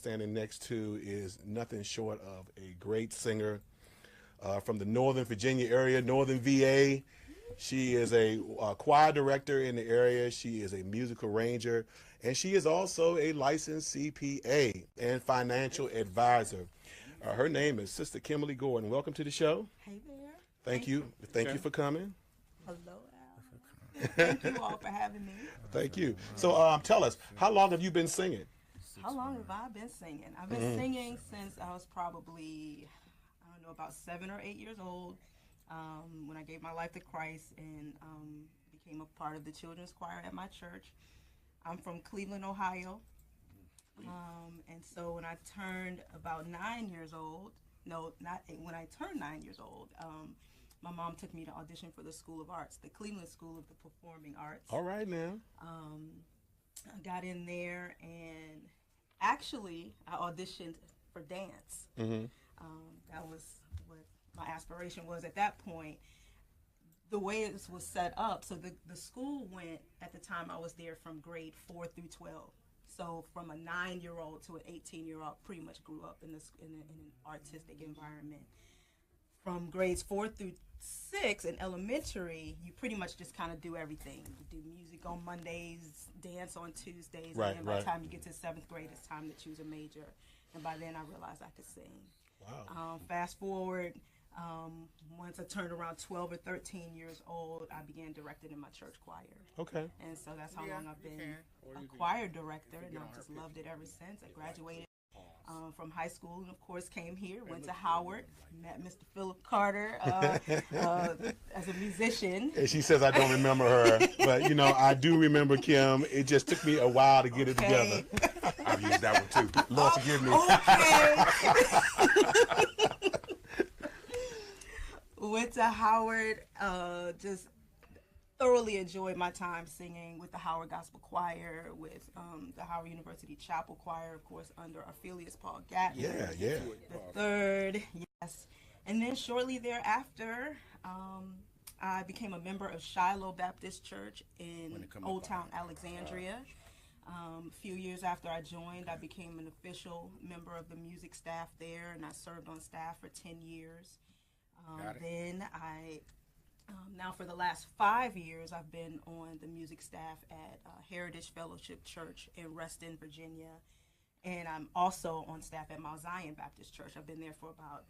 standing next to is nothing short of a great singer from the Northern Virginia area, Northern VA. She is a choir director in the area. She is a musical arranger, and she is also a licensed CPA and financial advisor. Her name is Sister Kimberly Gordon. Welcome to the show. Hey there. Thank you for coming. Hello, Al. Thank you all for having me. Thank you. So tell us, how long have you been singing? How long have I been singing? I've been singing since I was probably, I don't know, about 7 or 8 years old, when I gave my life to Christ and became a part of the children's choir at my church. I'm from Cleveland, Ohio. And so when I turned about 9 years old, no, not eight, when I turned 9 years old, my mom took me to audition for the School of Arts, the Cleveland School of the Performing Arts. All right now. I got in there and actually I auditioned for dance. That was what my aspiration was at that point. The way it was set up, so the school went, at the time I was there, from grade 4 through 12. So from a 9-year-old to an 18-year-old, pretty much grew up in an artistic environment. From grades 4 through 6 in elementary, you pretty much just kind of do everything. You do music on Mondays, dance on Tuesdays, Right, and then by right. the time you get to 7th grade, it's time to choose a major. And by then I realized I could sing. Wow. Fast forward, once I turned around 12 or 13 years old, I began directing in my church choir. Okay. And so that's how long I've been a choir director, and I've just loved it ever since. I graduated from high school and, of course, came here, went to Howard, met Mr. Phillip Carter as a musician. And she says I don't remember her, but, you know, I do remember Kim. It just took me a while to get it together. I've used that one too. Lord forgive me. Okay. Went to Howard, just thoroughly enjoyed my time singing with the Howard Gospel Choir, with the Howard University Chapel Choir, of course, under Arphelius Paul Gatton. Yeah. The third, yes. And then shortly thereafter, I became a member of Shiloh Baptist Church in Old Town Alexandria. A few years after I joined, I became an official member of the music staff there, and I served on staff for 10 years. Then now for the last 5 years, I've been on the music staff at Heritage Fellowship Church in Reston, Virginia. And I'm also on staff at Mount Zion Baptist Church. I've been there for about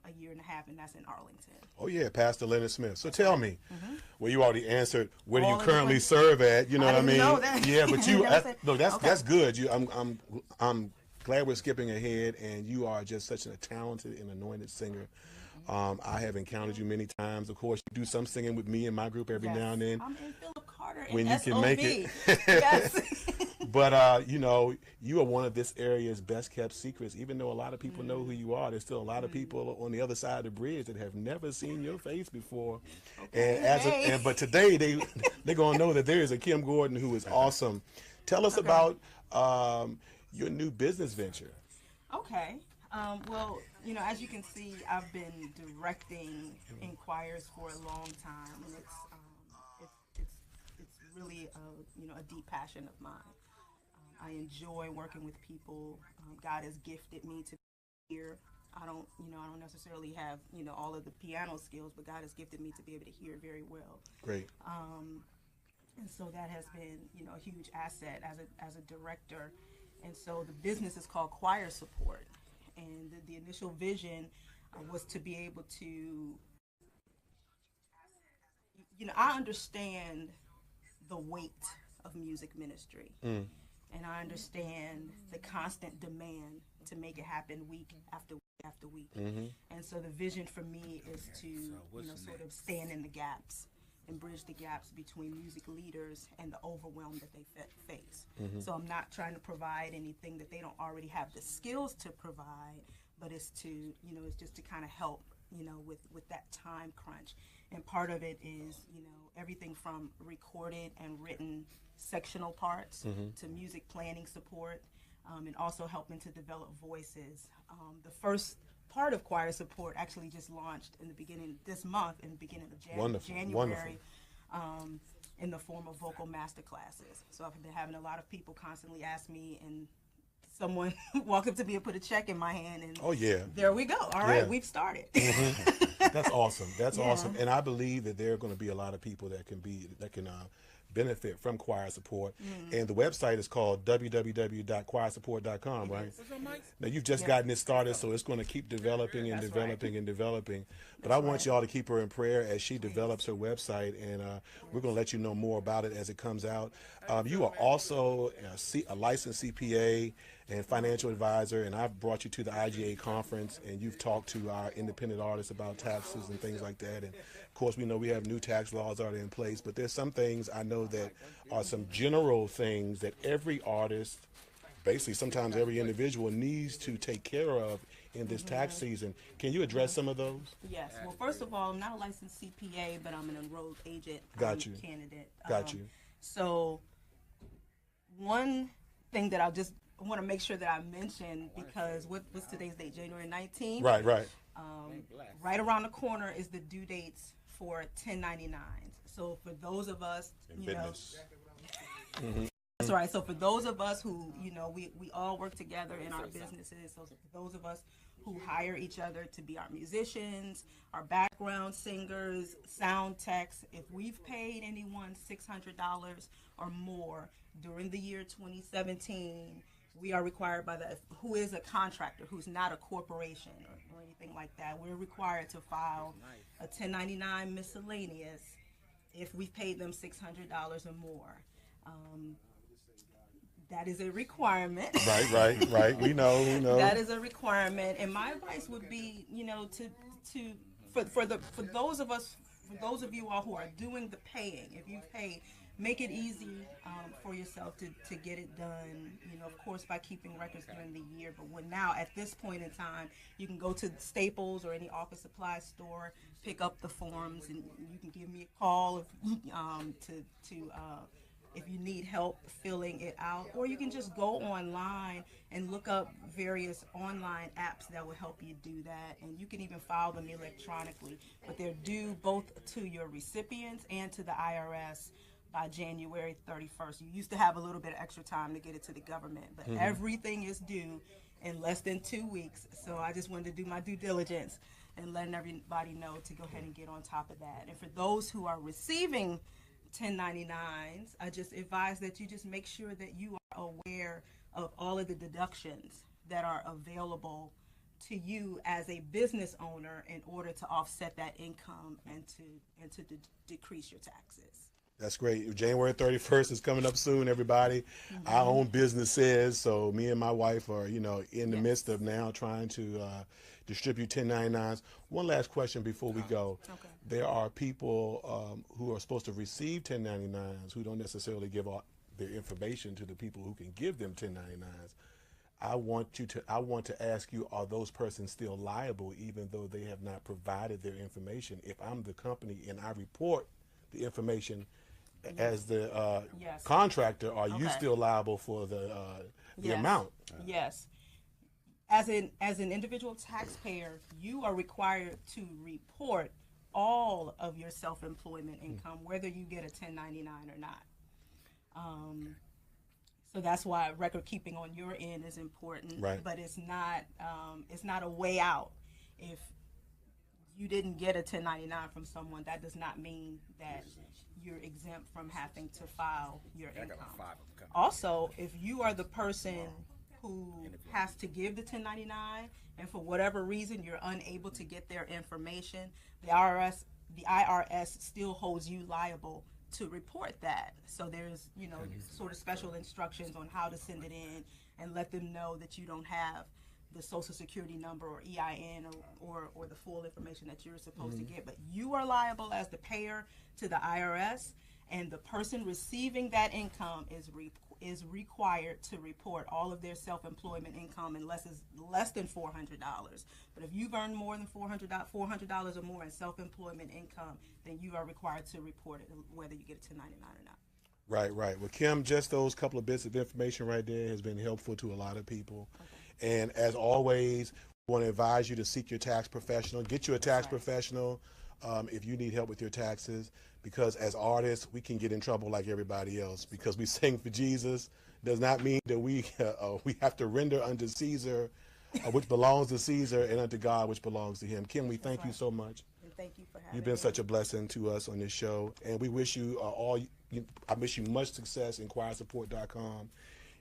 a year and a half, and that's in Arlington. Oh, yeah, Pastor Leonard Smith. So tell me, well, you already answered, where do you All of currently them. serve at? You know what I didn't mean? know that. Yeah, but you, Never said- no, that's Okay. that's good. I'm glad we're skipping ahead, and you are just such a talented and anointed singer. I have encountered you many times. Of course, you do some singing with me and my group every now and then. I'm in Phillip Carter When in you can make it. Yes. But, you know, you are one of this area's best kept secrets. Even though a lot of people know who you are, there's still a lot of people on the other side of the bridge that have never seen your face before. Okay. But today they're going to know that there is a Kim Gordon who is awesome. Tell us about your new business venture. Okay. Well, you know, as you can see, I've been directing in choirs for a long time, and it's really a deep passion of mine. I enjoy working with people. God has gifted me to hear. I don't necessarily have all of the piano skills, but God has gifted me to be able to hear very well. Great. And so that has been a huge asset as a director. And so the business is called Choir Support. And the initial vision was to be able to, I understand the weight of music ministry. And I understand the constant demand to make it happen week after week after week. And so the vision for me is to, sort of stand in the gaps and bridge the gaps between music leaders and the overwhelm that they face. So I'm not trying to provide anything that they don't already have the skills to provide, but it's just to kind of help, with that time crunch. And part of it is, everything from recorded and written sectional parts to music planning support, and also helping to develop voices. The first part of Choir Support actually just launched in the beginning of January. Wonderful. In the form of vocal master classes. So I've been having a lot of people constantly ask me and someone walked up to me and put a check in my hand, and Oh yeah. there we go. All right, Yeah. we've started. That's awesome. That's Yeah. awesome. And I believe that there are going to be a lot of people that can benefit from choir support. And the website is called www.choirsupport.com, right? Now you've just gotten it started, so it's going to keep developing and developing and developing. But I want y'all to keep her in prayer as she develops her website, and we're going to let you know more about it as it comes out. You are also a licensed CPA and financial advisor, and I've brought you to the IGA conference, and you've talked to our independent artists about taxes and things like that. And of course, we know we have new tax laws already in place, but there's some things I know that are some general things that every artist, basically sometimes every individual, needs to take care of in this tax season. Can you address some of those? Yes. Well, first of all, I'm not a licensed CPA, but I'm an enrolled agent Got you. candidate. Got you. So one thing that I want to make sure that I mention, because what's today's date? January 19th? Right, right. Right around the corner is the due dates for 1099s. So for those of us, that's right. So for those of us who, we all work together in our businesses. So for those of us who hire each other to be our musicians, our background singers, sound techs, if we've paid anyone $600 or more during the year 2017, we are required who is a contractor, who's not a corporation or anything like that, we're required to file a 1099 miscellaneous if we've paid them $600 or more. That is a requirement. Right. We know. That is a requirement, and my advice would be, for those of you all who are doing the paying, if you've paid, make it easy for yourself to get it done. Of course, by keeping records during the year. But now, at this point in time, you can go to Staples or any office supply store, pick up the forms, and you can give me a call if you need help filling it out, or you can just go online and look up various online apps that will help you do that, and you can even file them electronically. But they're due both to your recipients and to the IRS by January 31st. You used to have a little bit of extra time to get it to the government, but everything is due in less than 2 weeks. So I just wanted to do my due diligence and letting everybody know to go ahead and get on top of that. And for those who are receiving 1099s, I just advise that you just make sure that you are aware of all of the deductions that are available to you as a business owner in order to offset that income and to decrease your taxes. That's great. January 31st is coming up soon, everybody. Our own businesses, so me and my wife are, in the midst of now trying to distribute 1099s. One last question before we go. Okay. There are people who are supposed to receive 1099s who don't necessarily give out their information to the people who can give them 1099s. I want to ask you, are those persons still liable even though they have not provided their information? If I'm the company and I report the information as the Yes. contractor, are you Okay. still liable for the Yes. amount? Yes. As an individual taxpayer, you are required to report all of your self-employment income, whether you get a 1099 or not. So that's why record keeping on your end is important. Right. But it's not a way out. If you didn't get a 1099 from someone, that does not mean that you're exempt from having to file your income. Also, if you are the person who has to give the 1099 and for whatever reason you're unable to get their information, the IRS still holds you liable to report that. So there's, sort of special instructions on how to send it in and let them know that you don't have the Social Security number or EIN or the full information that you're supposed to get. But you are liable as the payer to the IRS, and the person receiving that income is required to report all of their self-employment income unless it's less than $400. But if you've earned more than $400 or more in self-employment income, then you are required to report it, whether you get a 1099 or not. Right. Well, Kim, just those couple of bits of information right there has been helpful to a lot of people. Okay. And as always, we want to advise you to seek your tax professional. Get you a tax professional. if you need help with your taxes, because as artists, we can get in trouble like everybody else because we sing for Jesus. Does not mean that we have to render unto Caesar, which belongs to Caesar, and unto God, which belongs to him. Kim, we thank you so much. And thank you for having You've been me. such a blessing to us on this show, and we wish you I wish you much success in choirsupport.com.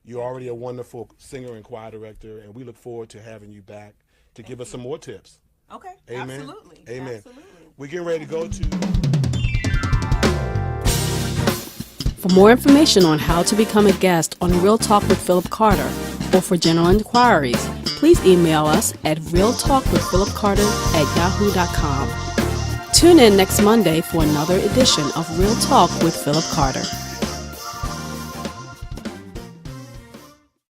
You're already a wonderful singer and choir director, and we look forward to having you back to give us some more tips. Okay, Amen. absolutely. Amen. Absolutely. We're getting ready to go to... For more information on how to become a guest on Real Talk with Phillip Carter, or for general inquiries, please email us at realtalkwithphillipcarter@yahoo.com. Tune in next Monday for another edition of Real Talk with Phillip Carter.